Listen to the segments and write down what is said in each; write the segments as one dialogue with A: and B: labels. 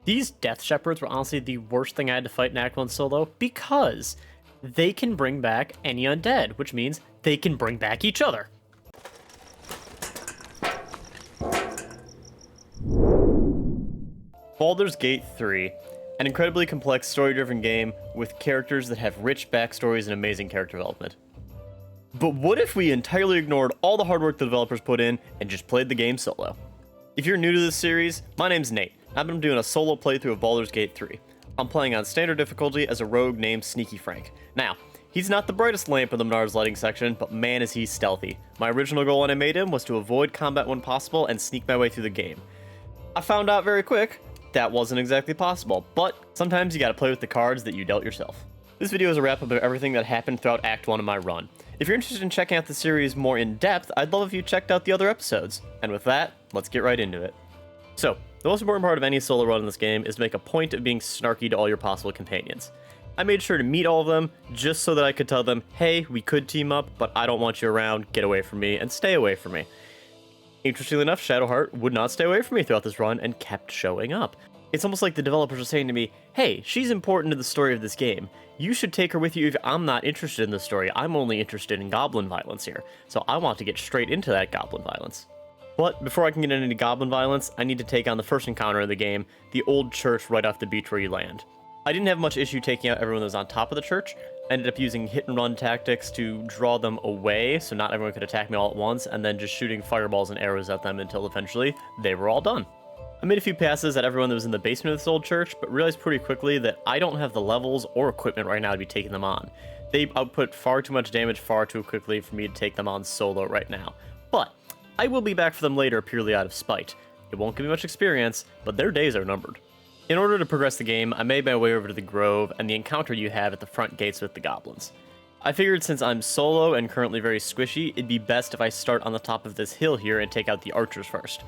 A: These Death Shepherds were honestly the worst thing I had to fight in Act 1 solo because they can bring back any undead, which means they can bring back each other. Baldur's Gate 3, an incredibly complex story-driven game with characters that have rich backstories and amazing character development. But what if we entirely ignored all the hard work the developers put in and just played the game solo? If you're new to this series, my name's Nate. I've been doing a solo playthrough of Baldur's Gate 3. I'm playing on standard difficulty as a rogue named Sneaky Frank. Now, he's not the brightest lamp in the Menards lighting section, but man is he stealthy. My original goal when I made him was to avoid combat when possible and sneak my way through the game. I found out very quick that wasn't exactly possible, but sometimes you gotta play with the cards that you dealt yourself. This video is a wrap up of everything that happened throughout Act 1 of my run. If you're interested in checking out the series more in depth, I'd love if you checked out the other episodes. And with that, let's get right into it. So, the most important part of any solo run in this game is to make a point of being snarky to all your possible companions. I made sure to meet all of them, just so that I could tell them, hey, we could team up, but I don't want you around, get away from me, and stay away from me. Interestingly enough, Shadowheart would not stay away from me throughout this run and kept showing up. It's almost like the developers are saying to me, hey, she's important to the story of this game. You should take her with you if I'm not interested in the story. I'm only interested in goblin violence here, so I want to get straight into that goblin violence. But before I can get into goblin violence, I need to take on the first encounter of the game, the old church right off the beach where you land. I didn't have much issue taking out everyone that was on top of the church. I ended up using hit and run tactics to draw them away so not everyone could attack me all at once, and then just shooting fireballs and arrows at them until eventually they were all done. I made a few passes at everyone that was in the basement of this old church, but realized pretty quickly that I don't have the levels or equipment right now to be taking them on. They output far too much damage far too quickly for me to take them on solo right now. But I will be back for them later purely out of spite. It won't give me much experience, but their days are numbered. In order to progress the game, I made my way over to the Grove and the encounter you have at the front gates with the goblins. I figured since I'm solo and currently very squishy, it'd be best if I start on the top of this hill here and take out the archers first.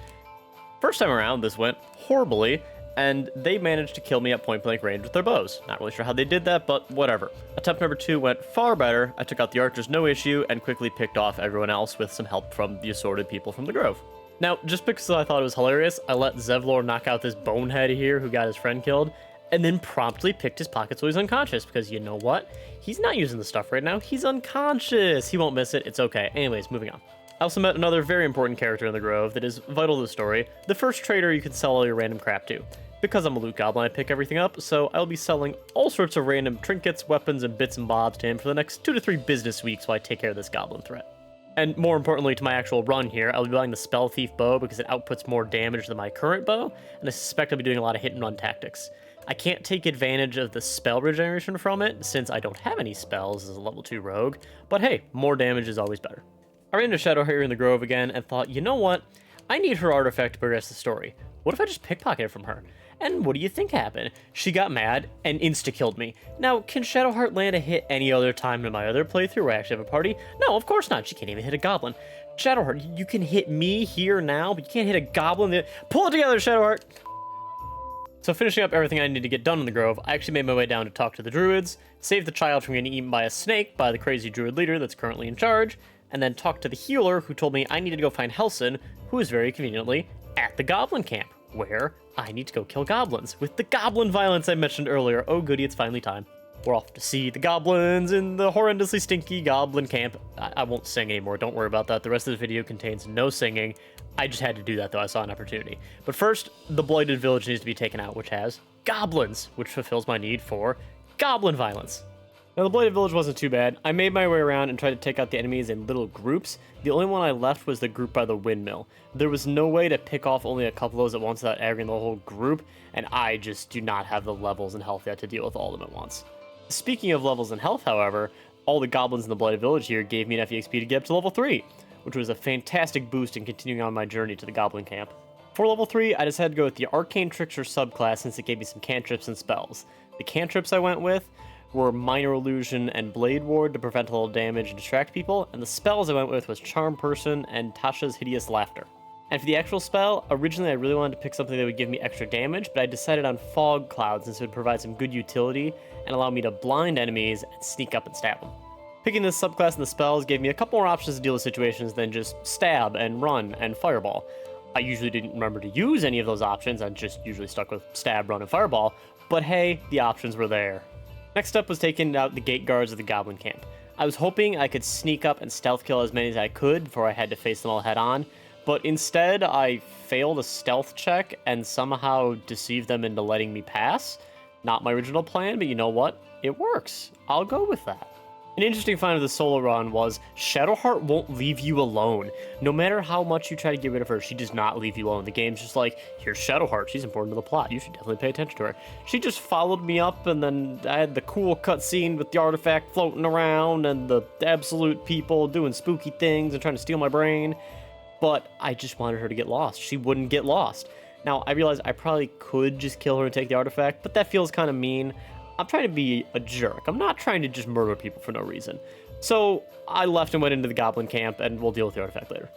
A: First time around, this went horribly, and they managed to kill me at point-blank range with their bows. Not really sure how they did that, but whatever. Attempt number 2 went far better. I took out the archers no issue, and quickly picked off everyone else with some help from the assorted people from the Grove. Now, just because I thought it was hilarious, I let Zevlor knock out this bonehead here who got his friend killed, and then promptly picked his pockets while he's unconscious, because you know what? He's not using the stuff right now. He's unconscious. He won't miss it. It's okay. Anyways, moving on. I also met another very important character in the Grove that is vital to the story, the first trader you can sell all your random crap to. Because I'm a loot goblin, I pick everything up, so I'll be selling all sorts of random trinkets, weapons, and bits and bobs to him for the next 2 to 3 business weeks while I take care of this goblin threat. And more importantly to my actual run here, I'll be buying the Spell Thief bow because it outputs more damage than my current bow, and I suspect I'll be doing a lot of hit and run tactics. I can't take advantage of the spell regeneration from it since I don't have any spells as a level 2 rogue, but hey, more damage is always better. I ran into Shadowheart here in the Grove again and thought, you know what? I need her artifact to progress the story. What if I just pickpocket it from her? And what do you think happened? She got mad and insta-killed me. Now, can Shadowheart land a hit any other time in my other playthrough where I actually have a party? No, of course not. She can't even hit a goblin. Shadowheart, you can hit me here now, but you can't hit a goblin. Pull it together, Shadowheart! So finishing up everything I need to get done in the Grove, I actually made my way down to talk to the druids, save the child from getting eaten by a snake by the crazy druid leader that's currently in charge, and then talk to the healer who told me I needed to go find Helson, who is very conveniently at the goblin camp, where I need to go kill goblins with the goblin violence I mentioned earlier. Oh goody, it's finally time. We're off to see the goblins in the horrendously stinky goblin camp. I won't sing anymore, don't worry about that. The rest of the video contains no singing. I just had to do that though, I saw an opportunity. But first, the blighted village needs to be taken out, which has goblins, which fulfills my need for goblin violence. Now, the Blighted Village wasn't too bad. I made my way around and tried to take out the enemies in little groups. The only one I left was the group by the windmill. There was no way to pick off only a couple of those at once without aggroing the whole group, and I just do not have the levels and health yet to deal with all of them at once. Speaking of levels and health, however, all the goblins in the Blighted Village here gave me enough EXP to get up to level 3, which was a fantastic boost in continuing on my journey to the goblin camp. For level 3, I decided to go with the Arcane Trickster subclass since it gave me some cantrips and spells. The cantrips I went with were Minor Illusion and Blade Ward to prevent a little damage and distract people, and the spells I went with was Charm Person and Tasha's Hideous Laughter. And for the actual spell, originally I really wanted to pick something that would give me extra damage, but I decided on Fog Cloud since it would provide some good utility and allow me to blind enemies and sneak up and stab them. Picking this subclass and the spells gave me a couple more options to deal with situations than just stab and run and fireball.
B: I usually didn't remember to use any of those options, I just usually stuck with stab, run, and fireball, but hey, the options were there. Next up was taking out the gate guards of the goblin camp. I was hoping I could sneak up and stealth kill as many as I could before I had to face them all head on, but instead I failed a stealth check and somehow deceived them into letting me pass. Not my original plan, but you know what? It works. I'll go with that. An interesting find of the solo run was Shadowheart won't leave you alone. No matter how much you try to get rid of her, she does not leave you alone. The game's just like, here's Shadowheart, she's important to the plot, you should definitely pay attention to her. She just followed me up, and then I had the cool cutscene with the artifact floating around and the absolute people doing spooky things and trying to steal my brain. But I just wanted her to get lost. She wouldn't get lost. Now, I realize I probably could just kill her and take the artifact, but that feels kind of mean. I'm trying to be a jerk. I'm not trying to just murder people for no reason. So I left and went into the goblin camp, and we'll deal with the artifact later.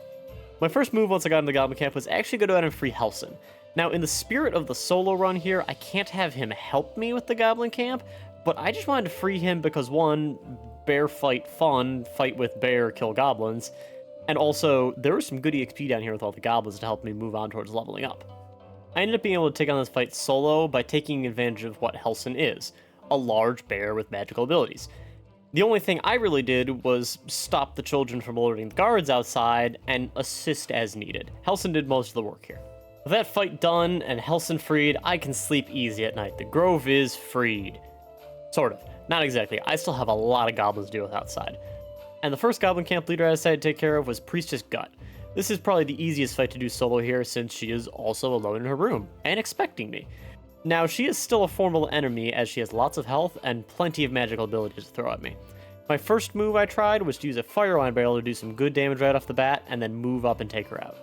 B: My first move once I got into the goblin camp was actually go out and free Helson. Now, in the spirit of the solo run here, I can't have him help me with the goblin camp, but I just wanted to free him because, one, bear fight fun, fight with bear, kill goblins, and also there was some good EXP down here with all the goblins to help me move on towards leveling up. I ended up being able to take on this fight solo by taking advantage of what Helson is, a large bear with magical abilities. The only thing I really did was stop the children from alerting the guards outside and assist as needed. Helson did most of the work here. With that fight done and Helson freed, I can sleep easy at night. The grove is freed. Sort of. Not exactly. I still have a lot of goblins to deal with outside. And the first goblin camp leader I decided to take care of was Priestess Gut. This is probably the easiest fight to do solo here since she is also alone in her room and expecting me. Now, she is still a formidable enemy as she has lots of health and plenty of magical abilities to throw at me. My first move I tried was to use a Firewine barrel to do some good damage right off the bat and then move up and take her out.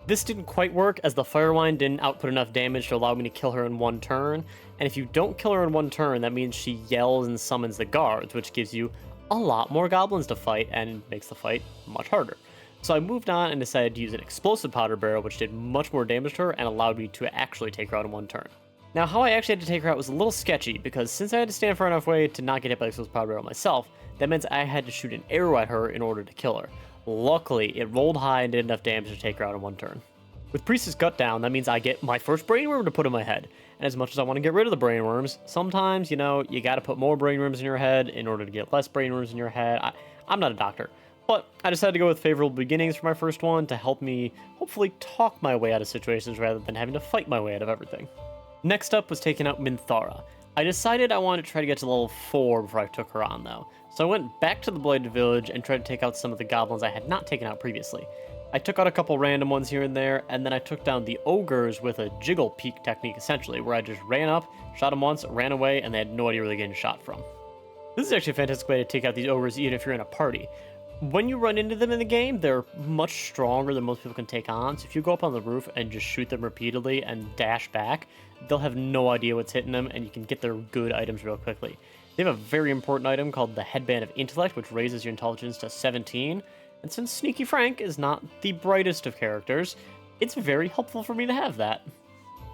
B: This didn't quite work as the Firewine didn't output enough damage to allow me to kill her in one turn, and if you don't kill her in one turn, that means she yells and summons the guards, which gives you a lot more goblins to fight and makes the fight much harder. So I moved on and decided to use an explosive powder barrel, which did much more damage to her and allowed me to actually take her out in one turn. Now, how I actually had to take her out was a little sketchy, because since I had to stand far enough away to not get hit by the explosive powder barrel myself, that meant I had to shoot an arrow at her in order to kill her. Luckily, it rolled high and did enough damage to take her out in one turn. With Priestess Gut down, that means I get my first brainworm to put in my head. And as much as I want to get rid of the brainworms, sometimes, you gotta put more brainworms in your head in order to get less brainworms in your head. I'm not a doctor. But I decided to go with favorable beginnings for my first one to help me hopefully talk my way out of situations rather than having to fight my way out of everything. Next up was taking out Minthara. I decided I wanted to try to get to level 4 before I took her on though. So I went back to the Blighted Village and tried to take out some of the goblins I had not taken out previously. I took out a couple random ones here and there, and then I took down the ogres with a jiggle peek technique essentially, where I just ran up, shot them once, ran away, and they had no idea where they're getting shot from. This is actually a fantastic way to take out these ogres even if you're in a party. When you run into them in the game, they're much stronger than most people can take on, so if you go up on the roof and just shoot them repeatedly and dash back, they'll have no idea what's hitting them, and you can get their good items real quickly. They have a very important item called the Headband of Intellect, which raises your intelligence to 17, and since Sneaky Frank is not the brightest of characters, it's very helpful for me to have that.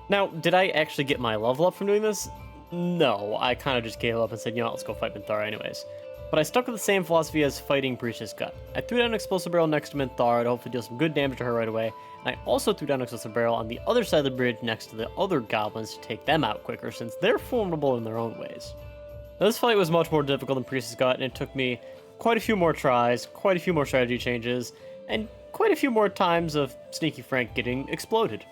B: Now, did I actually get my level up from doing this? No, I kind of just gave up and said, let's go fight Minthara anyways. But I stuck with the same philosophy as fighting Priestess Gut. I threw down an explosive barrel next to Minthara to hopefully deal some good damage to her right away, and I also threw down an explosive barrel on the other side of the bridge next to the other goblins to take them out quicker since they're formidable in their own ways. Now, this fight was much more difficult than Priestess Gut, and it took me quite a few more tries, quite a few more strategy changes, and quite a few more times of Sneaky Frank getting exploded.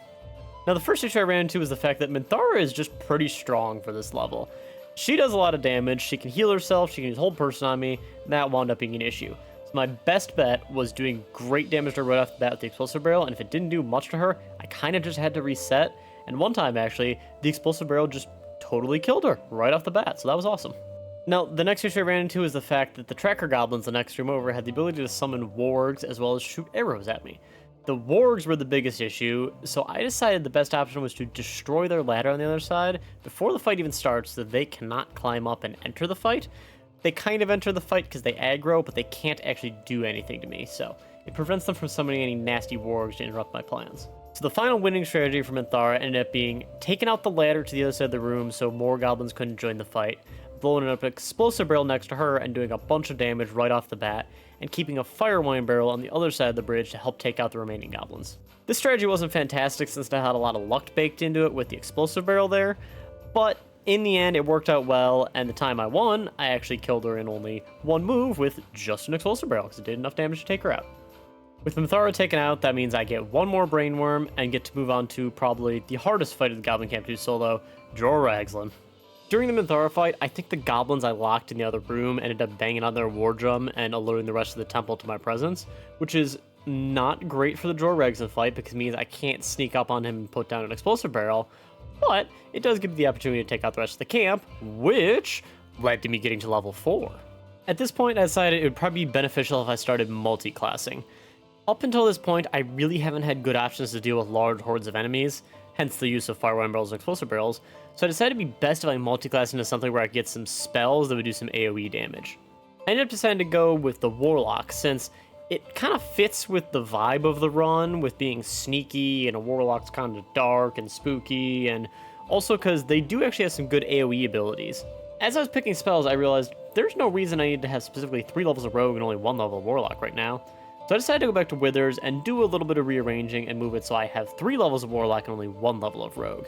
B: Now, the first issue I ran into was the fact that Minthara is just pretty strong for this level. She does a lot of damage, she can heal herself, she can use hold person on me, and that wound up being an issue. So my best bet was doing great damage to her right off the bat with the explosive barrel, and if it didn't do much to her, I kind of just had to reset, and one time actually, the explosive barrel just totally killed her right off the bat, so that was awesome. Now, the next issue I ran into is the fact that the tracker goblins the next room over had the ability to summon wargs as well as shoot arrows at me. The wargs were the biggest issue, so I decided the best option was to destroy their ladder on the other side before the fight even starts so they cannot climb up and enter the fight. They kind of enter the fight because they aggro, but they can't actually do anything to me, so it prevents them from summoning any nasty wargs to interrupt my plans. So the final winning strategy for Minthara ended up being taking out the ladder to the other side of the room so more goblins couldn't join the fight, blowing up an explosive barrel next to her and doing a bunch of damage right off the bat, and keeping a fire wine barrel on the other side of the bridge to help take out the remaining goblins. This strategy wasn't fantastic since it had a lot of luck baked into it with the explosive barrel there, but in the end it worked out well, and the time I won, I actually killed her in only one move with just an explosive barrel because it did enough damage to take her out. With Minthara taken out, that means I get one more brain worm and get to move on to probably the hardest fight of the Goblin Camp to do solo, Jorragslin. During the Minthara fight, I think the goblins I locked in the other room ended up banging on their war drum and alerting the rest of the temple to my presence, which is not great for the Jorragslin fight because it means I can't sneak up on him and put down an explosive barrel, but it does give me the opportunity to take out the rest of the camp, which led to me getting to level 4. At this point, I decided it would probably be beneficial if I started multi-classing. Up until this point, I really haven't had good options to deal with large hordes of enemies, hence the use of firewire barrels and explosive barrels, so I decided it'd be best if I multi-class into something where I could get some spells that would do some AoE damage. I ended up deciding to go with the Warlock, since it kind of fits with the vibe of the run, with being sneaky, and a Warlock's kind of dark and spooky, and also because they do actually have some good AoE abilities. As I was picking spells, I realized there's no reason I need to have specifically 3 levels of Rogue and only 1 level of Warlock right now. So I decided to go back to Withers and do a little bit of rearranging and move it so I have 3 levels of Warlock and only 1 level of Rogue.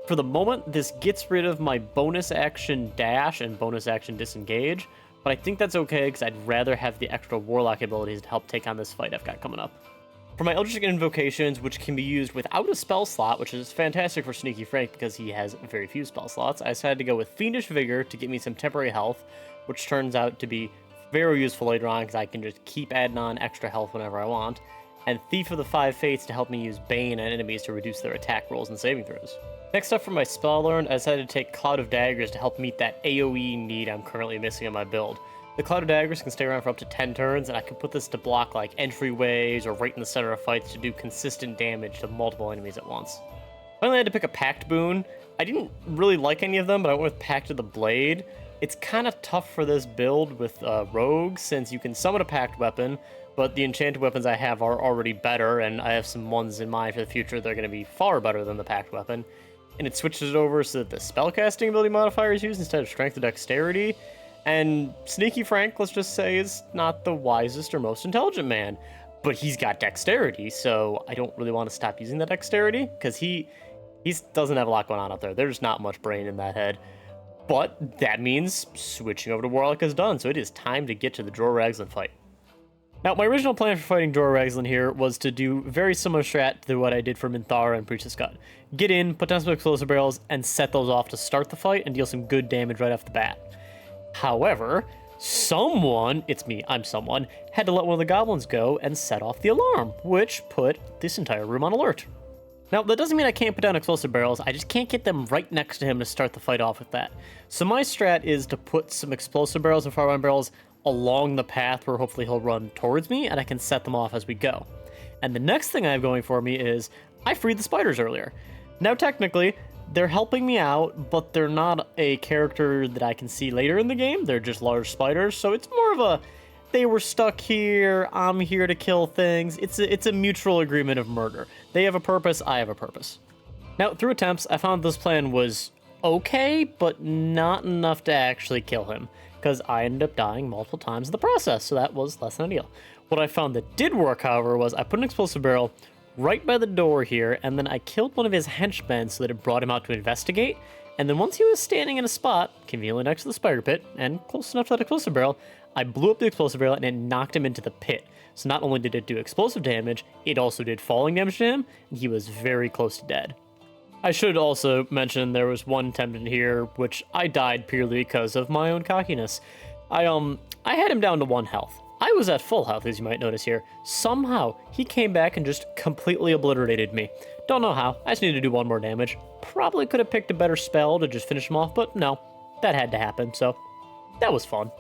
B: For the moment, this gets rid of my bonus action dash and bonus action disengage, but I think that's okay because I'd rather have the extra Warlock abilities to help take on this fight I've got coming up. For my Eldritch Invocations, which can be used without a spell slot, which is fantastic for Sneaky Frank because he has very few spell slots, I decided to go with Fiendish Vigor to get me some temporary health, which turns out to be very useful later on because I can just keep adding on extra health whenever I want, and Thief of the Five Fates to help me use Bane on enemies to reduce their attack rolls and saving throws. Next up for my spell learned, I decided to take Cloud of Daggers to help meet that AoE need I'm currently missing on my build. The Cloud of Daggers can stay around for up to 10 turns, and I can put this to block like entryways or right in the center of fights to do consistent damage to multiple enemies at once. Finally, I had to pick a Pact boon. I didn't really like any of them, but I went with Pact of the Blade. It's kind of tough for this build with Rogue, since you can summon a Pact weapon, but the enchanted weapons I have are already better, and I have some ones in mind for the future that are going to be far better than the Pact weapon. And it switches it over so that the spellcasting ability modifier is used instead of strength or dexterity. And Sneaky Frank, let's just say, is not the wisest or most intelligent man, but he's got dexterity, so I don't really want to stop using that dexterity, because he doesn't have a lot going on up there. There's not much brain in that head. But that means switching over to Warlock is done, so it is time to get to the Jorragslin fight. Now, my original plan for fighting Jorragslin here was to do very similar strat to what I did for Minthara and Priestess Gut. Get in, put down some explosive barrels, and set those off to start the fight and deal some good damage right off the bat. However, someone, it's me, I'm someone, had to let one of the goblins go and set off the alarm, which put this entire room on alert. Now, that doesn't mean I can't put down explosive barrels, I just can't get them right next to him to start the fight off with that. So my strat is to put some explosive barrels and firewire barrels along the path where hopefully he'll run towards me, and I can set them off as we go. And the next thing I have going for me is, I freed the spiders earlier. Now technically, they're helping me out, but they're not a character that I can see later in the game, they're just large spiders, so it's more of a, they were stuck here, I'm here to kill things. It's a mutual agreement of murder. They have a purpose, I have a purpose. Now, through attempts, I found this plan was okay, but not enough to actually kill him, because I ended up dying multiple times in the process, so that was less than ideal. What I found that did work, however, was I put an explosive barrel right by the door here, and then I killed one of his henchmen so that it brought him out to investigate, and then once he was standing in a spot, conveniently next to the spider pit, and close enough to that explosive barrel, I blew up the explosive barrel and it knocked him into the pit. So not only did it do explosive damage, it also did falling damage to him, and he was very close to dead. I should also mention there was one attempt in here which I died purely because of my own cockiness. I had him down to 1 health. I was at full health, as you might notice here. Somehow, he came back and just completely obliterated me. Don't know how, I just needed to do 1 more damage. Probably could have picked a better spell to just finish him off, but no, that had to happen, so that was fun.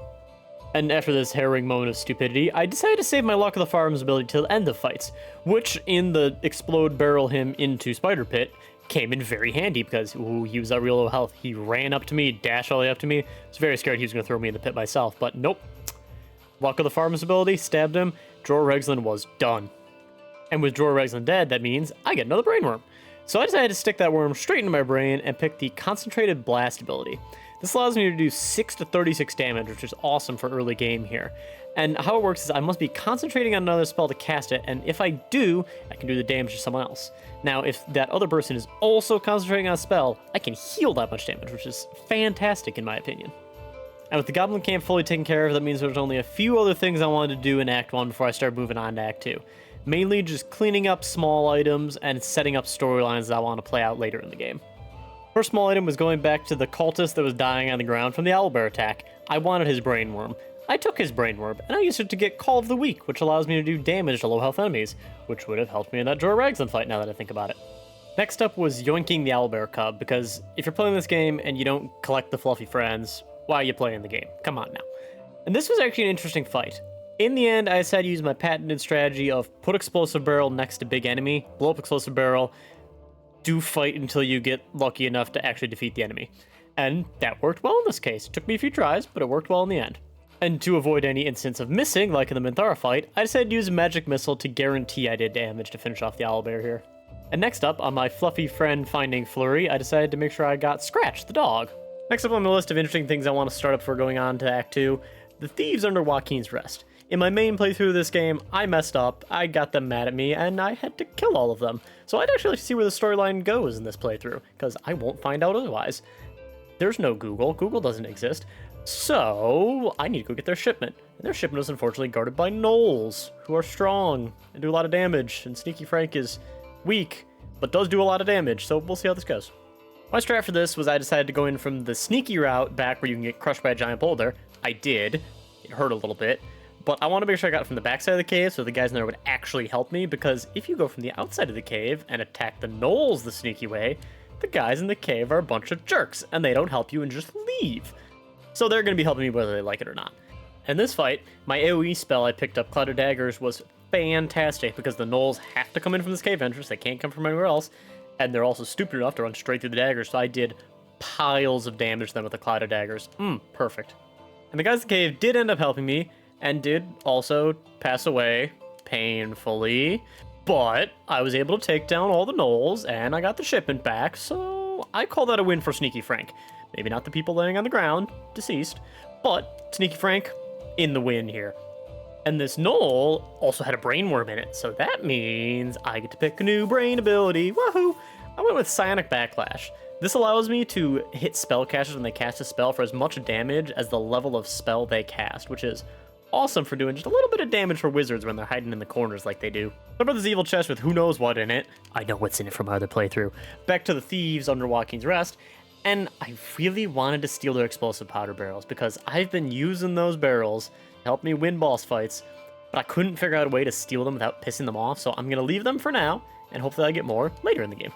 B: And after this harrowing moment of stupidity, I decided to save my Luck of the Firearms ability till the end of fights, which in the explode barrel him into Spider Pit came in very handy because he was at real low health. He ran up to me, dashed all the way up to me. I was very scared he was going to throw me in the pit myself, but nope. Luck of the Firearms ability, stabbed him, Jorragslin was done. And with Jorragslin dead, that means I get another brain worm. So I decided to stick that worm straight into my brain and pick the Concentrated Blast ability. This allows me to do 6 to 36 damage, which is awesome for early game here. And how it works is I must be concentrating on another spell to cast it, and if I do, I can do the damage to someone else. Now, if that other person is also concentrating on a spell, I can heal that much damage, which is fantastic in my opinion. And with the Goblin Camp fully taken care of, that means there's only a few other things I wanted to do in Act 1 before I start moving on to Act 2. Mainly just cleaning up small items and setting up storylines that I want to play out later in the game. First small item was going back to the cultist that was dying on the ground from the owlbear attack. I wanted his brainworm. I took his brainworm, and I used it to get Call of the Week, which allows me to do damage to low health enemies, which would have helped me in that Jorah Ragzlin fight now that I think about it. Next up was yoinking the owlbear cub, because if you're playing this game and you don't collect the fluffy friends, why are you playing the game? Come on now. And this was actually an interesting fight. In the end, I decided to use my patented strategy of put explosive barrel next to big enemy, blow up explosive barrel, do fight until you get lucky enough to actually defeat the enemy. And that worked well in this case. It took me a few tries, but it worked well in the end. And to avoid any instance of missing, like in the Minthara fight, I decided to use a magic missile to guarantee I did damage to finish off the owlbear here. And next up, on my fluffy friend finding flurry, I decided to make sure I got Scratch, the dog. Next up on the list of interesting things I want to start up before going on to Act 2, the thieves under Joaquin's Rest. In my main playthrough of this game, I messed up, I got them mad at me, and I had to kill all of them. So I'd actually like to see where the storyline goes in this playthrough, because I won't find out otherwise. There's no Google. Google doesn't exist. So I need to go get their shipment. And their shipment is unfortunately guarded by gnolls, who are strong and do a lot of damage, and Sneaky Frank is weak, but does do a lot of damage, so we'll see how this goes. My strat for this was I decided to go in from the sneaky route back where you can get crushed by a giant boulder. I did. It hurt a little bit. But I want to make sure I got it from the backside of the cave so the guys in there would actually help me, because if you go from the outside of the cave and attack the gnolls the sneaky way, the guys in the cave are a bunch of jerks, and they don't help you and just leave. So they're going to be helping me whether they like it or not. In this fight, my AoE spell I picked up, Cloud of Daggers, was fantastic, because the gnolls have to come in from this cave entrance, they can't come from anywhere else, and they're also stupid enough to run straight through the daggers, so I did piles of damage to them with the Cloud of Daggers. Perfect. And the guys in the cave did end up helping me, and did also pass away painfully, but I was able to take down all the gnolls, and I got the shipment back, so I call that a win for Sneaky Frank. Maybe not the people laying on the ground, deceased, but Sneaky Frank in the win here. And this gnoll also had a brainworm in it, so that means I get to pick a new brain ability. Woohoo! I went with Psionic Backlash. This allows me to hit spellcasters when they cast a spell for as much damage as the level of spell they cast, which is awesome for doing just a little bit of damage for wizards when they're hiding in the corners like they do. What about this evil chest with who knows what in it? I know what's in it from my other playthrough. Back to the thieves under Joaquin's Rest, and I really wanted to steal their explosive powder barrels because I've been using those barrels to help me win boss fights, but I couldn't figure out a way to steal them without pissing them off, so I'm going to leave them for now, and hopefully I get more later in the game.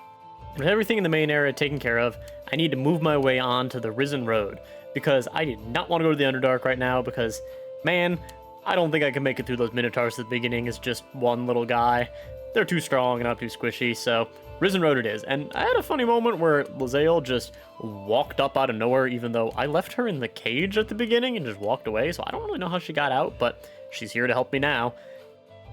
B: And with everything in the main area taken care of, I need to move my way on to the Risen Road, because I did not want to go to the Underdark right now, because man, I don't think I can make it through those Minotaurs at the beginning as just one little guy. They're too strong and not too squishy, so Risen Road it is. And I had a funny moment where Lae'zel just walked up out of nowhere, even though I left her in the cage at the beginning and just walked away, so I don't really know how she got out, but she's here to help me now.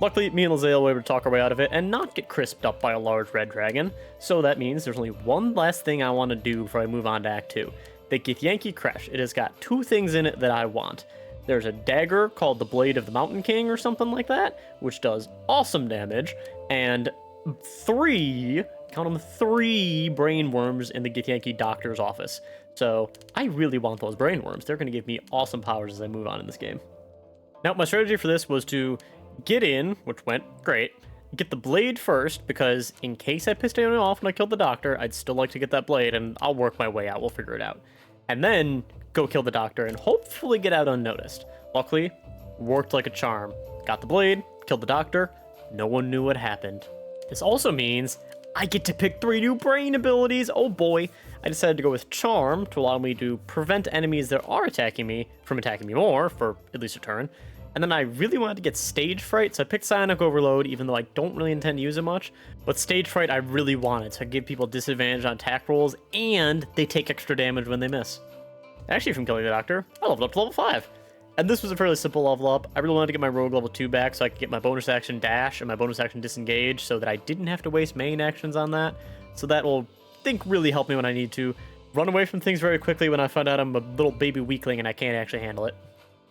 B: Luckily, me and Lae'zel were able to talk our way out of it and not get crisped up by a large red dragon, so that means there's only one last thing I want to do before I move on to Act 2. The Githyanki Crèche. It has got two things in it that I want. There's a dagger called the Blade of the Mountain King or something like that, which does awesome damage, and three brainworms in the Githyanki doctor's office. So I really want those brainworms. They're going to give me awesome powers as I move on in this game. Now, my strategy for this was to get in, which went great, get the blade first, because in case I pissed anyone off when I killed the doctor, I'd still like to get that blade, and I'll work my way out. We'll figure it out. And then go kill the doctor and hopefully get out unnoticed. Luckily, worked like a charm. Got the blade, killed the doctor, no one knew what happened. This also means I get to pick 3 new brain abilities. Oh boy. I decided to go with Charm to allow me to prevent enemies that are attacking me from attacking me more for at least a turn. And then I really wanted to get Stage Fright, so I picked Psionic Overload, even though I don't really intend to use it much. But Stage Fright I really wanted, so I give people disadvantage on attack rolls, and they take extra damage when they miss. Actually, from killing the doctor, I leveled up to level 5. And this was a fairly simple level up. I really wanted to get my rogue level 2 back so I could get my bonus action dash and my bonus action disengage so that I didn't have to waste main actions on that. So that will, I think, really help me when I need to. run away from things very quickly when I find out I'm a little baby weakling and I can't actually handle it.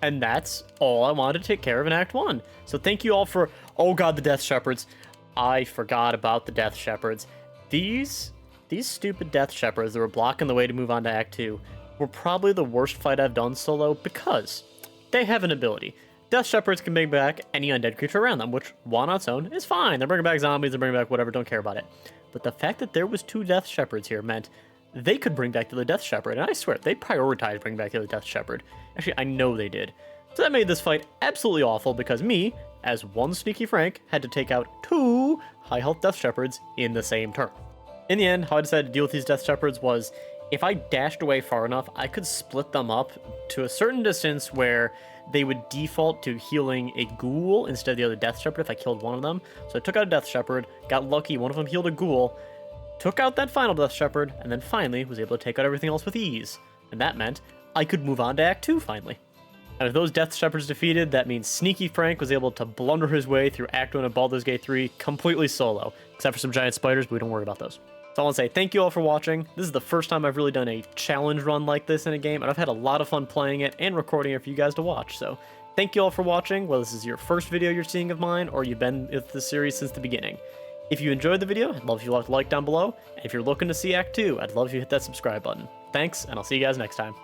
B: And that's all I wanted to take care of in Act 1. So thank you all for... Oh god, the Death Shepherds. I forgot about the Death Shepherds. These stupid Death Shepherds that were blocking the way to move on to Act 2 were probably the worst fight I've done solo because they have an ability. Death Shepherds can bring back any undead creature around them, which, one on its own, is fine. They're bringing back zombies, they're bringing back whatever, don't care about it. But the fact that there was 2 Death Shepherds here meant they could bring back the other Death Shepherd, and I swear, they prioritized bringing back the other Death Shepherd. Actually, I know they did. So that made this fight absolutely awful because me, as one sneaky Frank, had to take out 2 high health Death Shepherds in the same turn. In the end, how I decided to deal with these Death Shepherds was, if I dashed away far enough, I could split them up to a certain distance where they would default to healing a ghoul instead of the other Death Shepherd if I killed one of them. So I took out a Death Shepherd, got lucky, one of them healed a ghoul, took out that final Death Shepherd, and then finally was able to take out everything else with ease. And that meant I could move on to Act 2 finally. And with those Death Shepherds defeated, that means Sneaky Frank was able to blunder his way through Act 1 of Baldur's Gate 3 completely solo, except for some giant spiders, but we don't worry about those. So I want to say thank you all for watching. This is the first time I've really done a challenge run like this in a game, and I've had a lot of fun playing it and recording it for you guys to watch. So thank you all for watching, whether this is your first video you're seeing of mine or you've been with the series since the beginning. If you enjoyed the video, I'd love if you left a like down below, and if you're looking to see Act 2, I'd love if you hit that subscribe button. Thanks, and I'll see you guys next time.